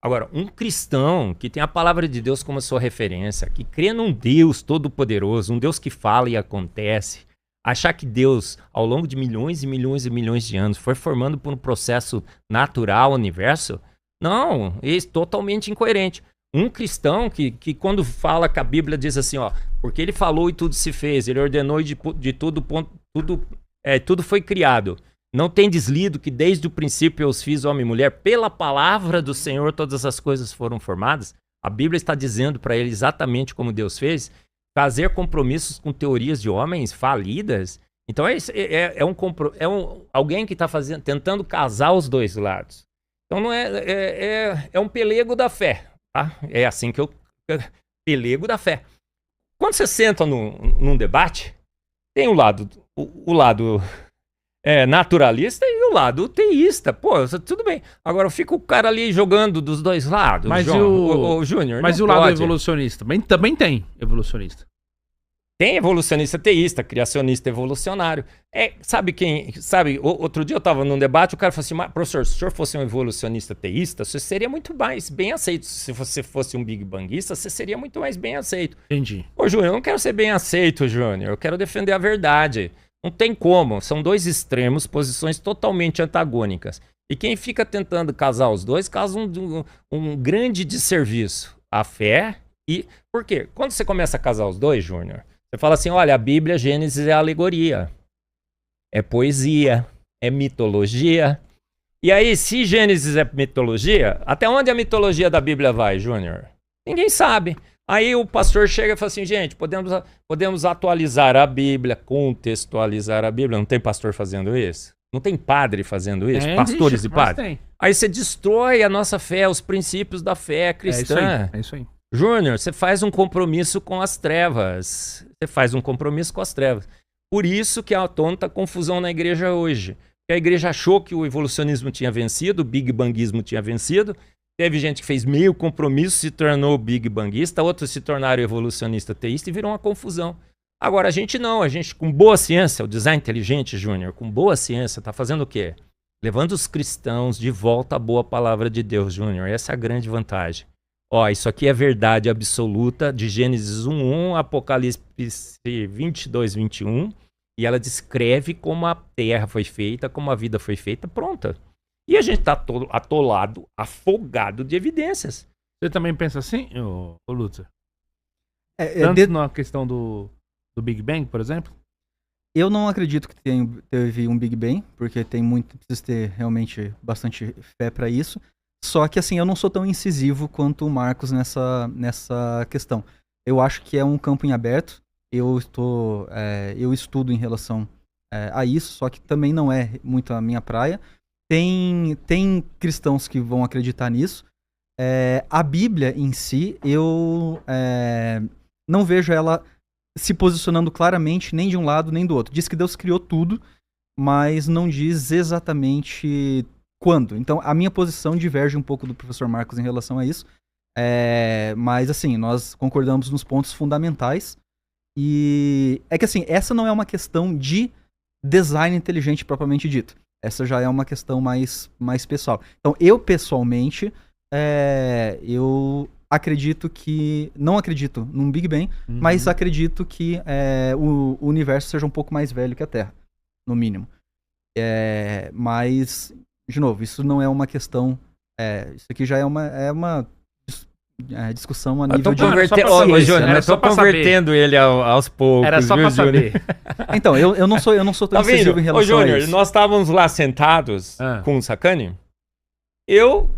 Agora, um cristão que tem a palavra de Deus como sua referência, que crê num Deus todo-poderoso, um Deus que fala e acontece, achar que Deus, ao longo de milhões e milhões e milhões de anos, foi formando por um processo natural o universo, não, é totalmente incoerente. Um cristão que quando fala que a Bíblia diz assim, ó, porque ele falou e tudo se fez, ele ordenou e de tudo, tudo foi criado. Não tendes lido que desde o princípio eu os fiz homem e mulher, pela palavra do Senhor todas as coisas foram formadas? A Bíblia está dizendo para ele exatamente como Deus fez, fazer compromissos com teorias de homens falidas. Então alguém que está tentando casar os dois lados. Então não é um pelego da fé, tá? É assim que pelego da fé. Quando você senta num debate, tem o lado naturalista e o lado teísta. Pô, tudo bem. Agora fica o cara ali jogando dos dois lados. Mas o Júnior. Mas e o lado evolucionista? Também tem evolucionista. Tem evolucionista teísta, criacionista evolucionário. Sabe, outro dia eu estava num debate, o cara falou assim, professor, se o senhor fosse um evolucionista teísta, você seria muito mais bem aceito. Se você fosse um big banguista, você seria muito mais bem aceito. Entendi. Ô, Júnior, eu não quero ser bem aceito, Júnior. Eu quero defender a verdade. Não tem como. São dois extremos, posições totalmente antagônicas. E quem fica tentando casar os dois, causa um grande desserviço à fé. E por quê? Quando você começa a casar os dois, Júnior, você fala assim, olha, a Bíblia, Gênesis é alegoria, é poesia, é mitologia. E aí, se Gênesis é mitologia, até onde a mitologia da Bíblia vai, Júnior? Ninguém sabe. Aí o pastor chega e fala assim, gente, podemos atualizar a Bíblia, contextualizar a Bíblia. Não tem pastor fazendo isso? Não tem padre fazendo isso? Pastores e padres? Aí você destrói a nossa fé, os princípios da fé cristã. É isso aí. Júnior, você faz um compromisso com as trevas. Por isso que há tanta confusão na igreja hoje. Porque a igreja achou que o evolucionismo tinha vencido, o big banguismo tinha vencido. Teve gente que fez meio compromisso, se tornou big banguista, outros se tornaram evolucionista teísta e virou uma confusão. Agora, a gente com boa ciência, o design inteligente, Júnior, com boa ciência, está fazendo o quê? Levando os cristãos de volta à boa palavra de Deus, Júnior. Essa é a grande vantagem. Ó, isso aqui é verdade absoluta de Gênesis 1:1, Apocalipse 22:21, e ela descreve como a terra foi feita, como a vida foi feita, pronta. E a gente está atolado, afogado de evidências. Você também pensa assim, ô Luther? Tanto na questão do Big Bang, por exemplo? Eu não acredito que teve um Big Bang, porque precisa ter realmente bastante fé para isso. Só que assim, eu não sou tão incisivo quanto o Marcos nessa questão. Eu acho que é um campo em aberto. Eu estudo em relação a isso, só que também não é muito a minha praia. Tem cristãos que vão acreditar nisso. A Bíblia em si, eu não vejo ela se posicionando claramente nem de um lado nem do outro. Diz que Deus criou tudo, mas não diz exatamente quando. Então, a minha posição diverge um pouco do professor Marcos em relação a isso. Mas, assim, nós concordamos nos pontos fundamentais. E é que, assim, essa não é uma questão de design inteligente propriamente dito. Essa já é uma questão mais pessoal. Então, eu, pessoalmente, eu acredito que... Não acredito num Big Bang, mas acredito que o universo seja um pouco mais velho que a Terra, no mínimo. Mas... De novo, isso não é uma questão... isso aqui já é uma discussão a nível de... Eu tô convertendo ele aos poucos. Era só pra saber. Então, eu não sou tão incisivo em relação a isso. Nós estávamos lá sentados com o Sacani. Eu,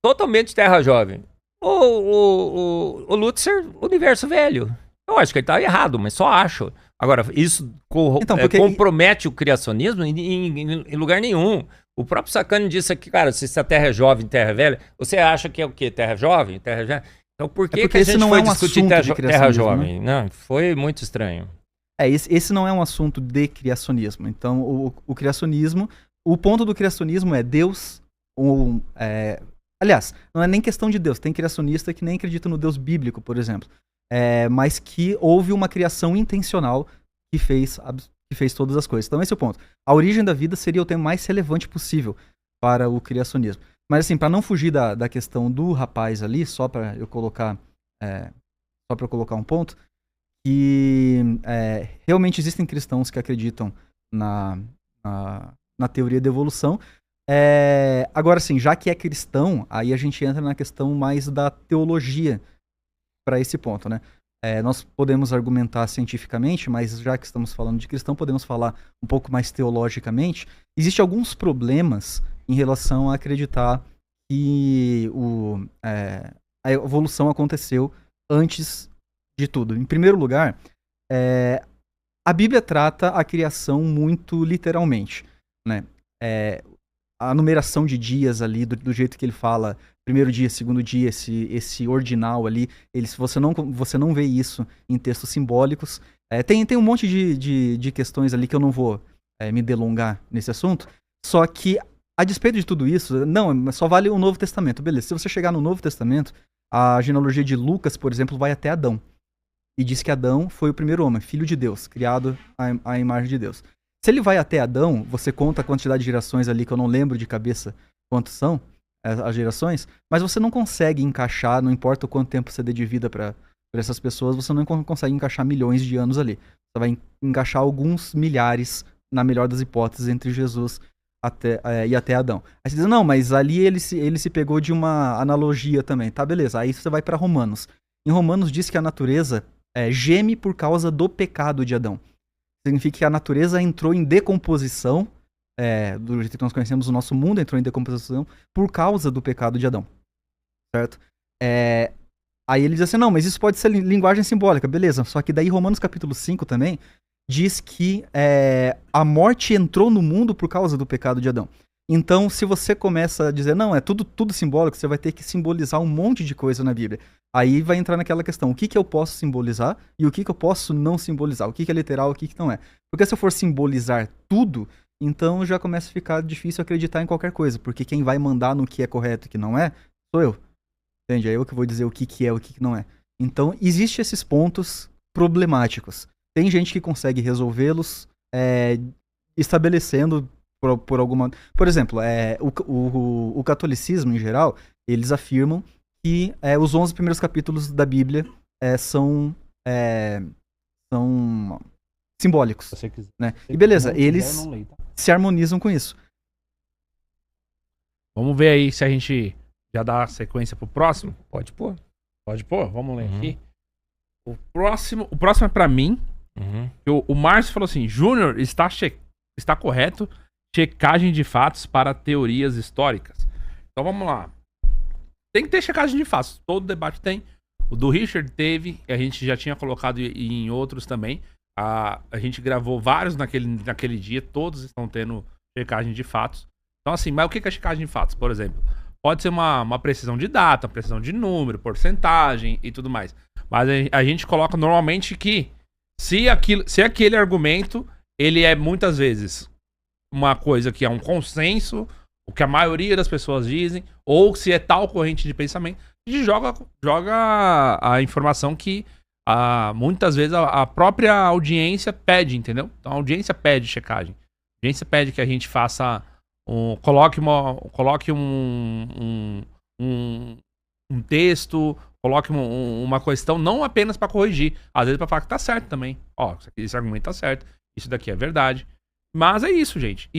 totalmente terra jovem. O Lutzer, universo velho. Eu acho que ele tá errado, mas só acho. Agora, isso compromete o criacionismo em lugar nenhum. O próprio Sacani disse aqui, cara, se a Terra é jovem, Terra é velha, você acha que é o quê? Terra jovem? Terra velha? Então por que a gente foi discutir Terra jovem? Né? Não, foi muito estranho. Esse não é um assunto de criacionismo. Então, o criacionismo, o ponto do criacionismo é Deus, aliás, não é nem questão de Deus, tem criacionista que nem acredita no Deus bíblico, por exemplo, mas que houve uma criação intencional que fez todas as coisas. Então esse é o ponto. A origem da vida seria o tema mais relevante possível para o criacionismo. Mas assim, para não fugir da questão do rapaz ali, só para eu colocar um ponto, que realmente existem cristãos que acreditam na teoria da evolução. Agora sim, já que é cristão, aí a gente entra na questão mais da teologia para esse ponto, né? Nós podemos argumentar cientificamente, mas já que estamos falando de cristão, podemos falar um pouco mais teologicamente. Existem alguns problemas em relação a acreditar que a evolução aconteceu antes de tudo. Em primeiro lugar, a Bíblia trata a criação muito literalmente, né? A numeração de dias ali, do jeito que ele fala, primeiro dia, segundo dia, esse ordinal ali, você não vê isso em textos simbólicos. Tem um monte de questões ali que eu não vou me delongar nesse assunto, só que, a despeito de tudo isso, não, só vale o Novo Testamento. Beleza, se você chegar no Novo Testamento, a genealogia de Lucas, por exemplo, vai até Adão. E diz que Adão foi o primeiro homem, filho de Deus, criado à imagem de Deus. Se ele vai até Adão, você conta a quantidade de gerações ali, que eu não lembro de cabeça quantos são as gerações, mas você não consegue encaixar, não importa o quanto tempo você dê de vida para essas pessoas, você não consegue encaixar milhões de anos ali. Você vai encaixar alguns milhares, na melhor das hipóteses, entre Jesus e até Adão. Aí você diz, não, mas ali ele se pegou de uma analogia também. Tá, beleza. Aí você vai para Romanos. Em Romanos diz que a natureza geme por causa do pecado de Adão. Significa que a natureza entrou em decomposição, do jeito que nós conhecemos o nosso mundo, entrou em decomposição por causa do pecado de Adão. Certo? Aí ele diz assim, não, mas isso pode ser linguagem simbólica, beleza. Só que daí Romanos capítulo 5 também diz que a morte entrou no mundo por causa do pecado de Adão. Então, se você começa a dizer, não, é tudo simbólico, você vai ter que simbolizar um monte de coisa na Bíblia. Aí vai entrar naquela questão, o que eu posso simbolizar e o que eu posso não simbolizar, o que é literal e o que não é. Porque se eu for simbolizar tudo, então já começa a ficar difícil acreditar em qualquer coisa, porque quem vai mandar no que é correto e o que não é, sou eu. Entende? É eu que vou dizer o que é e o que não é. Então, existem esses pontos problemáticos. Tem gente que consegue resolvê-los estabelecendo por alguma... Por exemplo, o catolicismo, em geral, eles afirmam que os 11 primeiros capítulos da Bíblia são simbólicos. Se você quiser. Né? E beleza, eles se harmonizam com isso. Vamos ver aí se a gente já dá sequência pro próximo. Pode pôr. Pode pôr? Vamos ler aqui. O próximo é pra mim. O Márcio falou assim, Júnior, está correto checagem de fatos para teorias históricas. Então vamos lá. Tem que ter checagem de fatos. Todo debate tem. O do Richard teve, a gente já tinha colocado em outros também. A gente gravou vários naquele dia, todos estão tendo checagem de fatos. Então assim, mas o que é checagem de fatos? Por exemplo, pode ser uma precisão de data, uma precisão de número, porcentagem e tudo mais. Mas a gente coloca normalmente que se aquele argumento, ele é muitas vezes uma coisa que é um consenso, o que a maioria das pessoas dizem, ou se é tal corrente de pensamento, a gente joga a informação que muitas vezes a própria audiência pede, entendeu? Então a audiência pede checagem. A audiência pede que a gente faça coloque um texto, coloque uma questão, não apenas para corrigir, às vezes para falar que tá certo também. Ó, esse argumento tá certo, isso daqui é verdade. Mas é isso, gente.